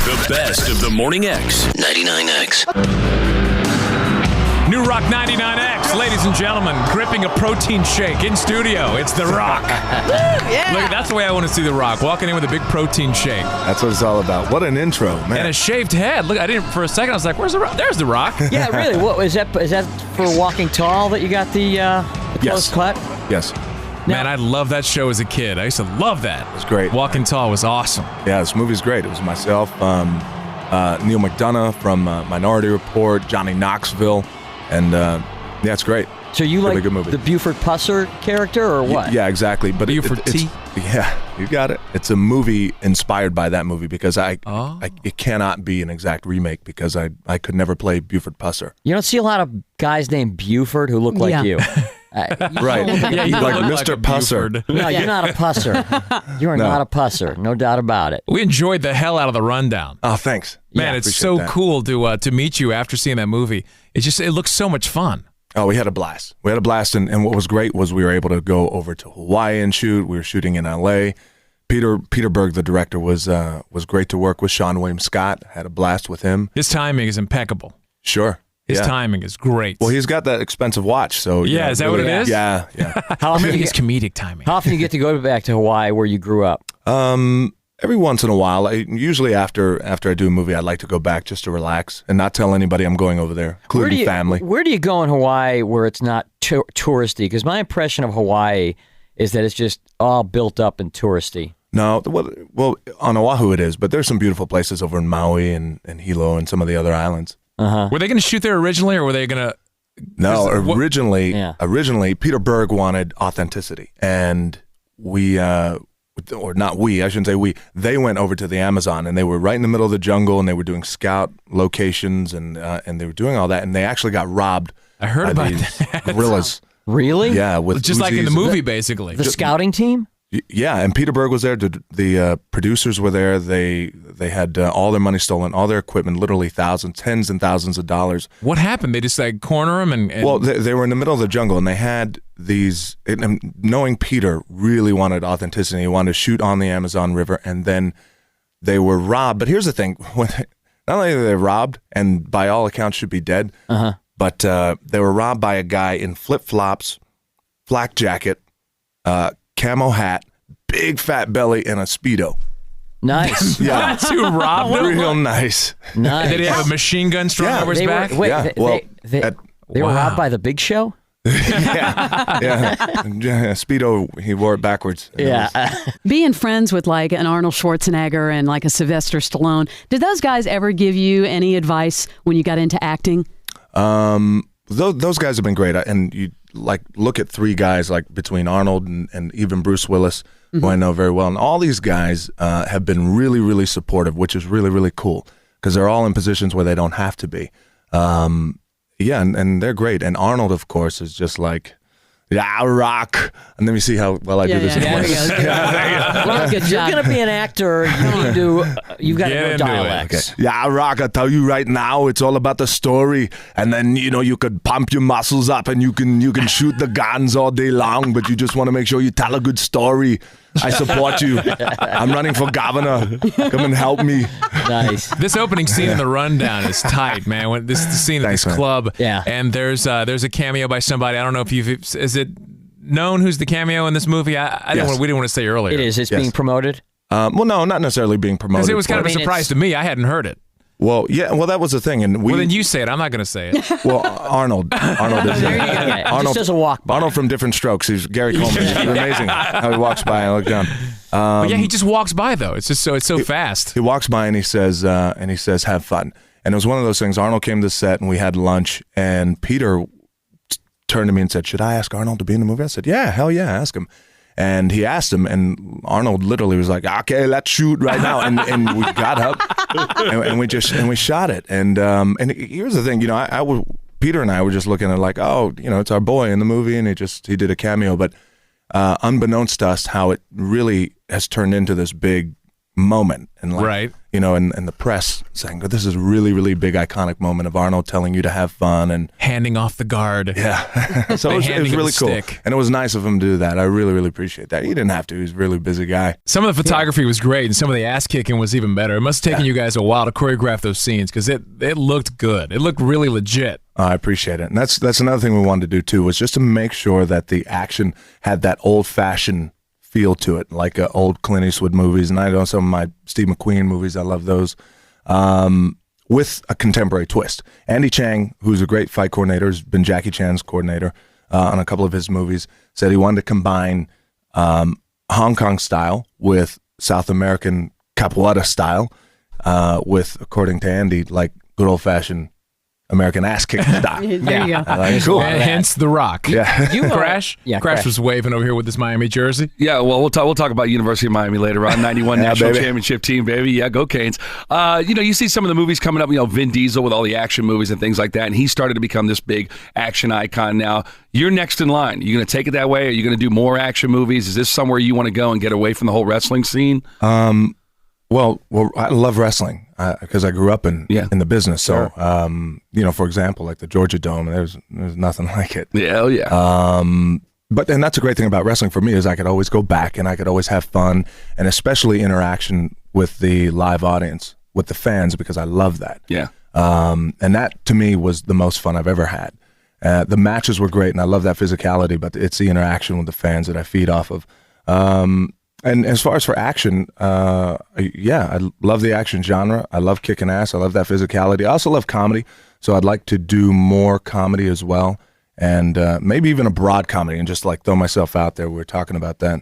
The best of the Morning X. 99X. New Rock 99X, ladies and gentlemen, gripping a protein shake in studio. It's The Rock. Yeah. Look, that's the way I want to see The Rock, walking in with a big protein shake. That's what it's all about. What an intro, man. And a shaved head. Look, I didn't, for a second, I was like, where's The Rock? There's The Rock. Yeah, really. What is that? Is that for Walking Tall that you got the close cut? Yes. Man, I loved that show as a kid. I used to love that. It was great. Walking Tall was awesome. Yeah, this movie's great. It was myself, Neil McDonough from Minority Report, Johnny Knoxville, and yeah, it's great. So you really like good movie. the Buford Pusser character, or what? Yeah, exactly. But Buford T? Yeah, you got it. It's a movie inspired by that movie because it cannot be an exact remake because I could never play Buford Pusser. You don't see a lot of guys named Buford who look like you. Right. Yeah, you like look Mr. a Pusser. Buford. No, you're not a pusser. You are not a pusser. No doubt about it. We enjoyed the hell out of the rundown. Oh, thanks. Man, Yeah, it's appreciate so that. cool to meet you after seeing that movie. It looks so much fun. Oh, we had a blast. And what was great was we were able to go over to Hawaii and shoot. We were shooting in L.A. Peter Berg, the director, was great to work with. Sean William Scott, had a blast with him. His timing is impeccable. Sure. His Yeah. timing is great. Well, he's got that expensive watch, so Yeah, is that what it is? Yeah. How often, Maybe you his get, comedic timing. how often you get to go back to Hawaii where you grew up? Every once in a while, usually after I do a movie, I'd like to go back just to relax and not tell anybody I'm going over there, including family. Where do you go in Hawaii where it's not touristy? Because my impression of Hawaii is that it's just all built up and touristy. No, well, on Oahu it is, but there's some beautiful places over in Maui and Hilo and some of the other islands. Were they going to shoot there originally, or were they going to? No, What- originally Peter Berg wanted authenticity, and they went over to the Amazon, and they were right in the middle of the jungle, and they were doing scout locations, and they were doing all that, and they actually got robbed. I heard by about these that. gorillas. Really? Yeah, with Just like in the Uzis. movie, basically. The scouting team? Yeah, and Peter Berg was there. The producers were there. They had all their money stolen, all their equipment, literally tens and thousands of dollars. What happened? They just like corner him and Well, they were in the middle of the jungle, and they had these. And knowing Peter really wanted authenticity, he wanted to shoot on the Amazon River, and then they were robbed. But here's the thing: not only were they robbed, and by all accounts should be dead, but they were robbed by a guy in flip flops, flak jacket, camo hat, big fat belly, and a Speedo. Nice. Yeah, that's who robbed him. real nice. Nice. Did he have a machine gun strung over his They back? were, wait, Yeah, they, well, they were Wow. robbed by the Big Show? Yeah, Speedo. He wore it backwards. Yeah. Being friends with like an Arnold Schwarzenegger and like a Sylvester Stallone, did those guys ever give you any advice when you got into acting? Those guys have been great, and you like look at three guys like between Arnold and even Bruce Willis, who I know very well, and all these guys have been really, really supportive, which is really, really cool because they're all in positions where they don't have to be. Yeah, and they're great. And Arnold, of course, is just like, yeah, rock. And let me see how well I do this. yeah. in voice. Look, if you're going to be an actor, you've got to Get know into it. dialects. Yeah, rock. I tell you right now, it's all about the story. And then you could pump your muscles up, and you can shoot the guns all day long. But you just want to make sure you tell a good story. I support you. I'm running for governor. Come and help me. Nice. This opening scene in the rundown is tight, man. When this is the scene at Thanks, this man. club, Yeah. and there's a cameo by somebody. I don't know if is it known who's the cameo in this movie? We didn't want to say earlier. It is. It's Yes. being promoted. Well, no, not necessarily being promoted. Because it was kind of a I mean, surprise to me. I hadn't heard it. Well, yeah. Well, that was the thing, and Well, then you say it. I'm not going to say it. Well, Arnold is There you go. Yeah, Arnold just as a walk by. Arnold from Different Strokes. He's Gary Coleman. It's amazing how he walks by and I look down. But yeah, he just walks by though. It's so fast. He walks by and he says, "Have fun." And it was one of those things. Arnold came to the set and we had lunch, and Peter turned to me and said, "Should I ask Arnold to be in the movie?" I said, "Yeah, hell yeah, ask him." And he asked him, and Arnold literally was like, "Okay, let's shoot right now." And we got up and we shot it. And here's the thing, Peter and I were just looking at like, oh, it's our boy in the movie, and he did a cameo. But unbeknownst to us, how it really has turned into this big moment, and like, Right. you know, and the press saying, "This is a really, really big, iconic moment of Arnold telling you to have fun," and handing off the guard. yeah, so it was handing him really the cool, stick. and it was nice of him to do that. I really, really appreciate that. He didn't have to; he's a really busy guy. Some of the photography was great, and some of the ass kicking was even better. It must have taken you guys a while to choreograph those scenes because it looked good. It looked really legit. I appreciate it, and that's another thing we wanted to do too, was just to make sure that the action had that old-fashioned feel to it, like old Clint Eastwood movies, and I know some of my Steve McQueen movies. I love those, with a contemporary twist. Andy Chang, who's a great fight coordinator, has been Jackie Chan's coordinator on a couple of his movies, said he wanted to combine Hong Kong style with South American capoeira style, with, according to Andy, like good old-fashioned American ass kicking style. There you go. I like, cool. And hence The Rock. Yeah. Crash? Yeah, Crash Crash. was waving over here with his Miami jersey. Yeah, well, we'll talk about University of Miami later on. 91 Yeah, National baby. Championship team, baby. Yeah, go Canes. You know, you see some of the movies coming up, you know, Vin Diesel with all the action movies and things like that, and he started to become this big action icon now. You're next in line. You going to take it that way? Are you going to do more action movies? Is this somewhere you want to go and get away from the whole wrestling scene? Well, I love wrestling because I grew up in the business. So, you know, for example, like the Georgia Dome, there's nothing like it. Yeah, hell yeah. But then that's a great thing about wrestling for me is I could always go back and I could always have fun, and especially interaction with the live audience, with the fans, because I love that. Yeah. And that to me was the most fun I've ever had. The matches were great, and I love that physicality, but it's the interaction with the fans that I feed off of. And as far as for action, I love the action genre. I love kicking ass. I love that physicality. I also love comedy, so I'd like to do more comedy as well, and maybe even a broad comedy, and just like throw myself out there. We were talking about that.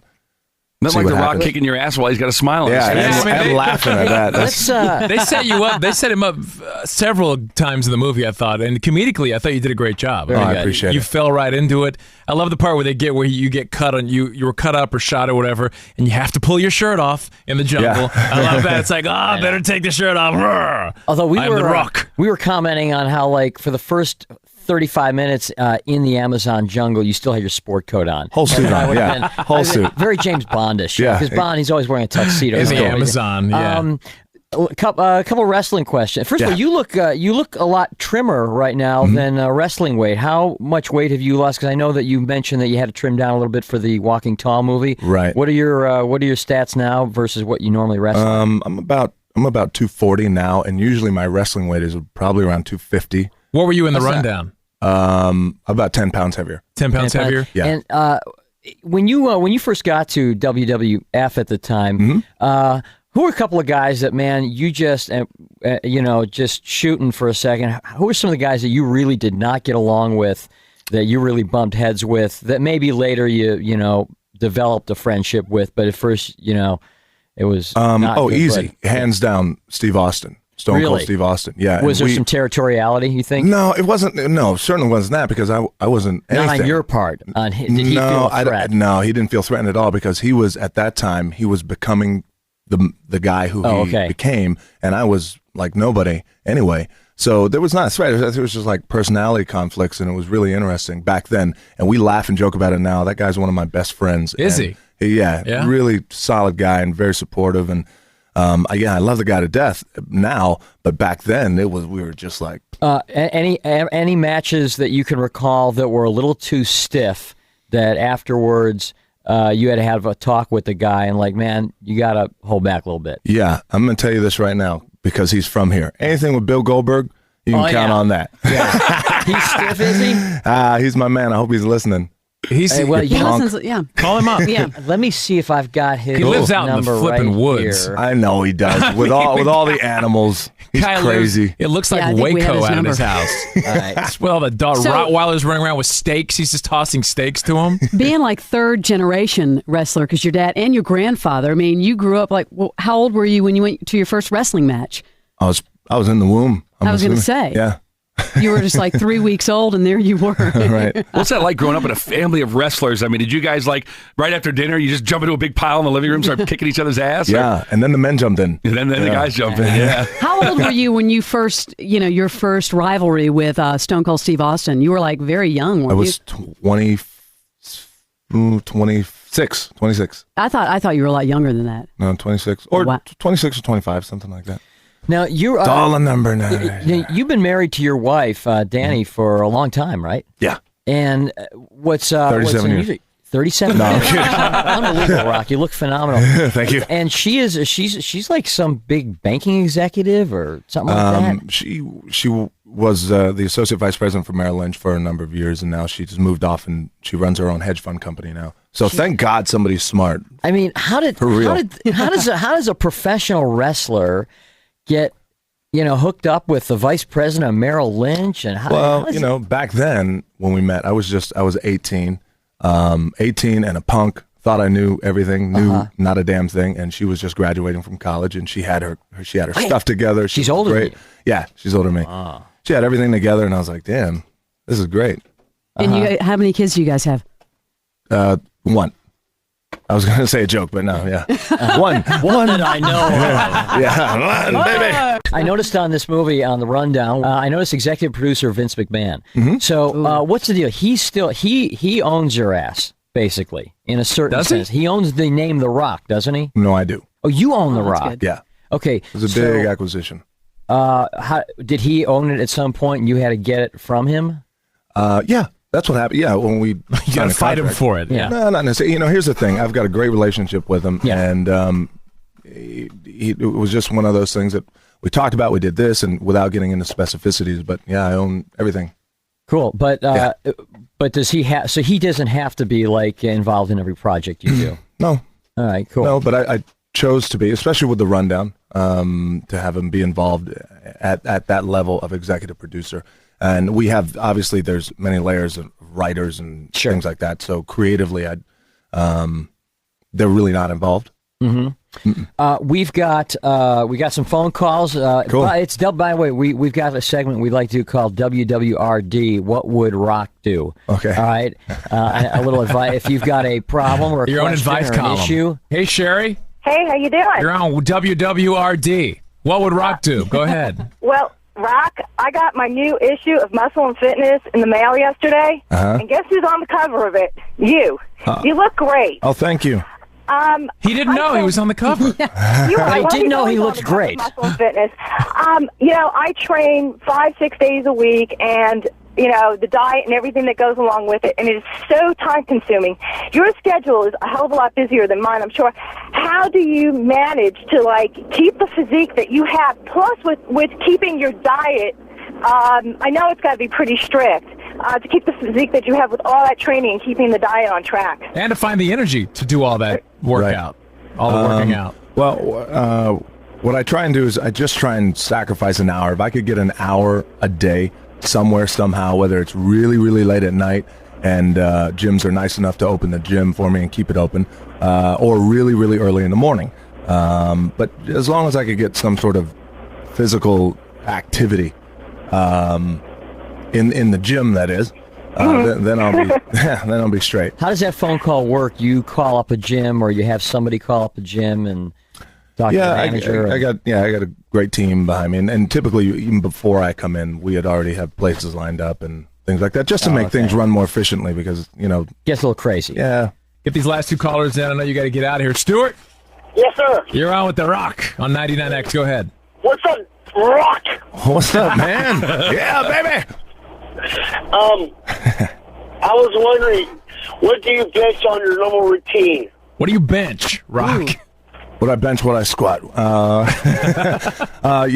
Not See like what The Rock happens. kicking your ass while he's got a smile on his Yeah, face. Yeah, I mean, I'm they- laughing at that. That's, Let's They set you up. They set him up several times in the movie, I thought, and comedically, I thought you did a great job. I appreciate you it. fell right into it. I love the part where you get cut on you were cut up or shot or whatever, and you have to pull your shirt off in the jungle. Yeah. I love that. It's like, better take the shirt off. Roar. Although I'm The Rock. we were commenting on how, like, for the first 35 minutes in the Amazon jungle, you still had your sport coat on. Whole suit And I on, would yeah. have been- Whole suit. Very James Bondish. Yeah. Because Bond, he's always wearing a tuxedo. In the So- Amazon, yeah. A couple wrestling questions. First of all, you look a lot trimmer right now than wrestling weight. How much weight have you lost? Because I know that you mentioned that you had to trim down a little bit for the Walking Tall movie. Right. What are your stats now versus what you normally wrestle? I'm about 240 now, and usually my wrestling weight is probably around 250. What were you in the rundown? About 10 pounds heavier. 10 pounds heavier? Yeah. And when you first got to WWF at the time, who were a couple of guys that, man, you just just shooting for a second? Who were some of the guys that you really did not get along with, that you really bumped heads with, that maybe later you developed a friendship with, but at first it was not good, easy, hands down, Steve Austin. Stone Cold Really? Steve Austin. Yeah. Was and there some territoriality, you think? No, it wasn't. No, certainly wasn't that, because I wasn't anything. Not on your part. Did he feel a threat? No, he didn't feel threatened at all, because he was, at that time, he was becoming the guy who he became, and I was like nobody anyway. So there was not a threat. It was just like personality conflicts, and it was really interesting back then. And we laugh and joke about it now. That guy's one of my best friends. Is and he? Yeah, really solid guy and very supportive. And I love the guy to death now, but back then we were just like. Any matches that you can recall that were a little too stiff, that afterwards you had to have a talk with the guy and like, man, you got to hold back a little bit? Yeah, I'm going to tell you this right now, because he's from here. Anything with Bill Goldberg, you can count on that. Yeah. He's stiff, is he? He's my man. I hope he's listening. He's Hey, well, He you know, listens, yeah. call him up. Yeah. let me see if I've got his He lives out in the number flipping right woods. here. I know he does. With all the animals, he's Guy crazy. lives- it looks like Yeah, I think we had Waco his out in his number. house. All right. Well, the dog So- Rottweilers running around with steaks. He's just tossing steaks to him. Being like third generation wrestler, because your dad and your grandfather, I mean, you grew up like, well, how old were you when you went to your first wrestling match? I was in the womb. I was gonna assuming. say. Yeah. You were just like 3 weeks old, and there you were. Right. What's that like growing up in a family of wrestlers? I mean, did you guys, like, right after dinner, you just jump into a big pile in the living room, start kicking each other's ass? Yeah. And then the men jumped in. And then the guys jump in, yeah. How old were you when you first, your first rivalry with Stone Cold Steve Austin? You were like very young, weren't I was 27, 26. I thought you were a lot younger than that. No, 26. Or Wow. 26 or 25, something like that. Now you're It's all a number now. you've been married to your wife, Danny, for a long time, right? Yeah. And what's 37 years. unusual- 37 No, I'm years. kidding. Unbelievable, Rock. You look phenomenal. Thank you. And she's like some big banking executive or something like that. She was the associate vice president for Merrill Lynch for a number of years, and now she just moved off and she runs her own hedge fund company now. So thank God somebody's smart. I mean, how does a professional wrestler get hooked up with the vice president of Merrill Lynch? And how does back then when we met, I was 18, 18 and a punk. Thought I knew everything, knew not a damn thing, and she was just graduating from college, and she had her stuff together. She's was older than great. you. Yeah, she's older than me. Ah. She had everything together, and I was like, damn, this is great. And how many kids do you guys have? One. I was going to say a joke, but no, yeah. One that I know? Yeah, one, baby. I noticed on this movie, on the rundown, I noticed executive producer Vince McMahon. So what's the deal? He's still he owns your ass, basically, in a certain sense. He owns the name The Rock, doesn't he? No, I do. Oh, you own The that's Rock. good. Yeah. Okay. It was a big acquisition. How, did he own it at some point and you had to get it from him? Yeah, that's what happened. Yeah, when we You got signed to a fight him contract. for it. Yeah. No, not necessarily. Here's the thing. I've got a great relationship with him, Yeah. and it was just one of those things that we talked about. We did this, and without getting into specificities, but yeah, I own everything. Cool. But does he have, so he doesn't have to be like involved in every project you do? No, All right, cool. no, but I chose to be, especially with the rundown, to have him be involved at that level of executive producer. And we have, obviously, there's many layers of writers and things like that. So creatively, they're really not involved. We got some phone calls. Cool. It's by the way, we've got a segment we like to do called WWRD. What would Rock do? Okay. All right. A little advice. If you've got a problem or a Your own question advice or an column. issue. Hey, Sherry, Hey, how you doing? you're on WWRD. What would Rock do? Go ahead. Well, Rock, I got my new issue of Muscle and Fitness in the mail yesterday, and guess who's on the cover of it? You. You look great. Oh, thank you. He didn't know he was on the cover. You are. I Well, did he's know always he on looked the cover of great. Muscle and Fitness. I train 5-6 days a week, and the diet and everything that goes along with it, and it is so time-consuming. Your schedule is a hell of a lot busier than mine, I'm sure. How do you manage to keep the physique that you have? Plus, with keeping your diet, I know it's got to be pretty strict to keep the physique that you have with all that training and keeping the diet on track. And to find the energy to do all that workout, all the working out. Well, what I try and do is I just try and sacrifice an hour. If I could get an hour a day somewhere, somehow, whether it's really, really late at night and gyms are nice enough to open the gym for me and keep it open, or really, really early in the morning. But as long as I could get some sort of physical activity in the gym, that is, then I'll be straight. How does that phone call work? You call up a gym, or you have somebody call up a gym and talk to the manager? I got a great team behind me, and typically even before I come in, we had already have places lined up and things like that, just to make things run more efficiently, because Gets a little crazy. yeah. Get these last two callers in. I know you got to get out of here. Stuart, Yes, sir. you're on with The Rock on 99X. Go ahead. What's up, Rock? What's up, man? Yeah, baby. I was wondering, what do you bench on your normal routine? What do you bench, Rock? What I bench, what I squat. You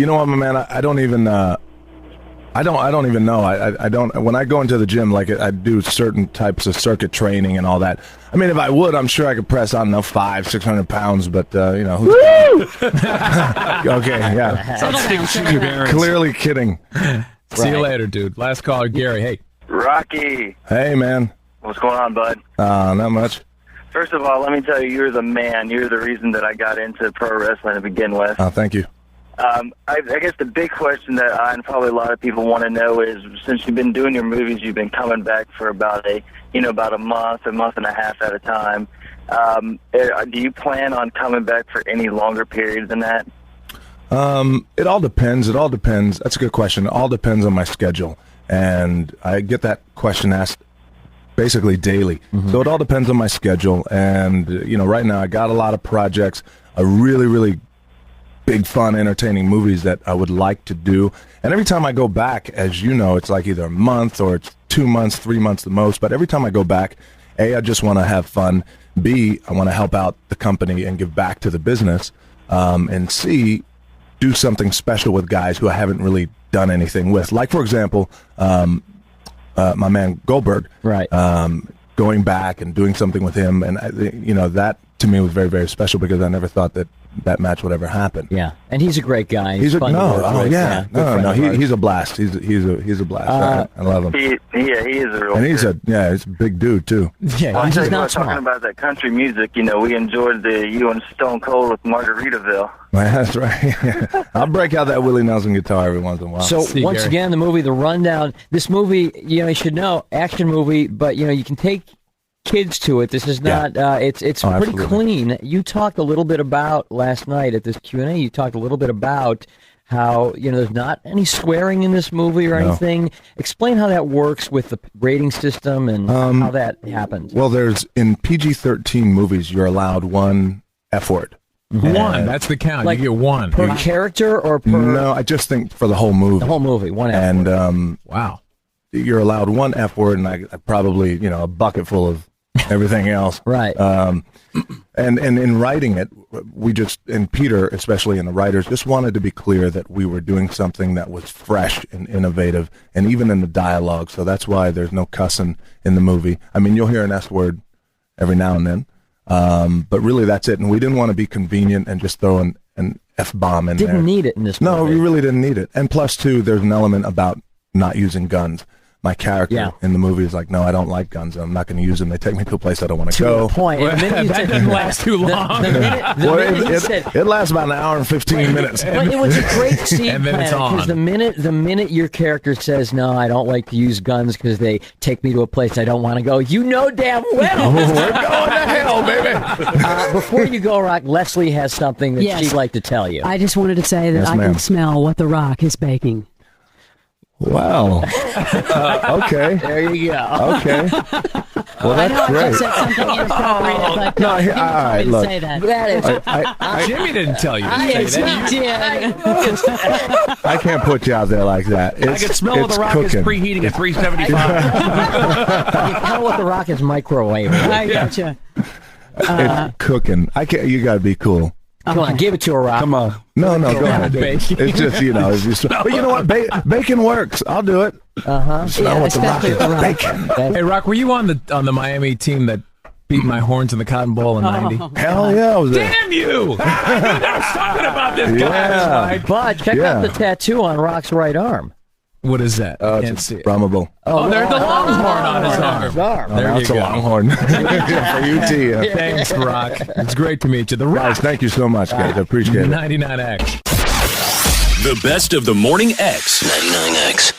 know what, my man? I don't even. I don't even know. I don't. When I go into the gym, I do certain types of circuit training and all that. I mean, if I would, I'm sure I could press, I don't know, 500-600 pounds. But who's okay, yeah. Clearly kidding. See you later, dude. Last caller, Gary. Hey. Rocky, Hey, man. what's going on, bud? Not much. First of all, let me tell you, you're the man. You're the reason that I got into pro wrestling to begin with. Thank you. I guess the big question that I and probably a lot of people want to know is, since you've been doing your movies, you've been coming back for about a month and a half at a time. Do you plan on coming back for any longer period than that? It all depends. That's a good question. It all depends on my schedule. And I get that question asked basically daily. So it all depends on my schedule. And, right now I got a lot of projects, a really, really big, fun, entertaining movies that I would like to do. And every time I go back, as you know, it's like either a month or it's 2 months, 3 months the most. But every time I go back, A, I just want to have fun. B, I want to help out the company and give back to the business. And C, do something special with guys who I haven't really done anything with. Like, for example, my man Goldberg. Right. Going back and doing something with him. And, that to me was very, very special because I never thought that match would ever happen. Yeah, and he's a great guy. He's fun to work with. good friend of ours. He's a blast. He's a blast. I love him. He is a real. And he's a big dude too. Yeah, Well, he's I tell you not what, small. talking about that country music, we enjoyed you and Stone Cold with Margaritaville. That's right. I'll break out that Willie Nelson guitar every once in a while. So once again, the movie, The Rundown. This movie, you should know, action movie, but you can take kids to it. This is not. It's pretty absolutely. clean. You talked a little bit about last night at this Q&A. You talked a little bit about how there's not any swearing in this movie or anything. Explain how that works with the rating system and how that happens. Well, there's in PG-13 movies, you're allowed one F word. One. That's the count. Like, you get one. per character or per No, I just think for the whole movie. the whole movie? One F word. And Wow. you're allowed one F word, and I probably a bucket full of everything else. Right. And in writing it, and Peter, especially in the writers, just wanted to be clear that we were doing something that was fresh and innovative, and even in the dialogue. So that's why there's no cussing in the movie. I mean, you'll hear an S word every now and then, but really that's it. And we didn't want to be convenient and just throw an F-bomb in there. Didn't need it in this movie. No, we really didn't need it. And plus, too, there's an element about not using guns. My character in the movie is like, no, I don't like guns. I'm not going to use them. They take me to a place I don't want to go. To a point. Well, The minute you that said- doesn't last too long. The minute you said, It lasts about an hour and 15 minutes. but it was a great scene And then it's plan, on. because the minute your character says, no, I don't like to use guns because they take me to a place I don't want to go, you know damn well we're going to hell, baby. Before you go, Rock, Leslie has something that Yes. she'd like to tell you. I just wanted to say that Yes, I ma'am. can smell what The Rock is baking. Wow. Okay. There you go. Okay. Well, I know that's I great. just said something inappropriate, but No, he all right, told me look. to say that. That is, Jimmy didn't tell you to say that. I can't put you out there like that. I can smell it's the rock cooking. is preheating at 375. you can tell what the Rock is microwave. I gotcha. It's cooking. You got to be cool. Come on, give it to her, Rock. Come on. No, go ahead. Bacon. It's just, it's just, but you know what? Bacon works. I'll do it. Smell what the rock especially is. The Rock. Bacon. Hey, Rock, were you on the Miami team that beat my horns in the Cotton Bowl in '90? Hell yeah, I was there. Damn you! I was talking about this guy. Yeah. But check out the tattoo on Rock's right arm. What is that? Oh, Can't it's see it. Brahmable. Oh, there's the longhorn on his arm. There That's you a go. longhorn. For UT. Thanks, Rock. It's great to meet you. The Rock, Guys, thank you so much, guys. I appreciate it. 99X. The best of the Morning X. 99X.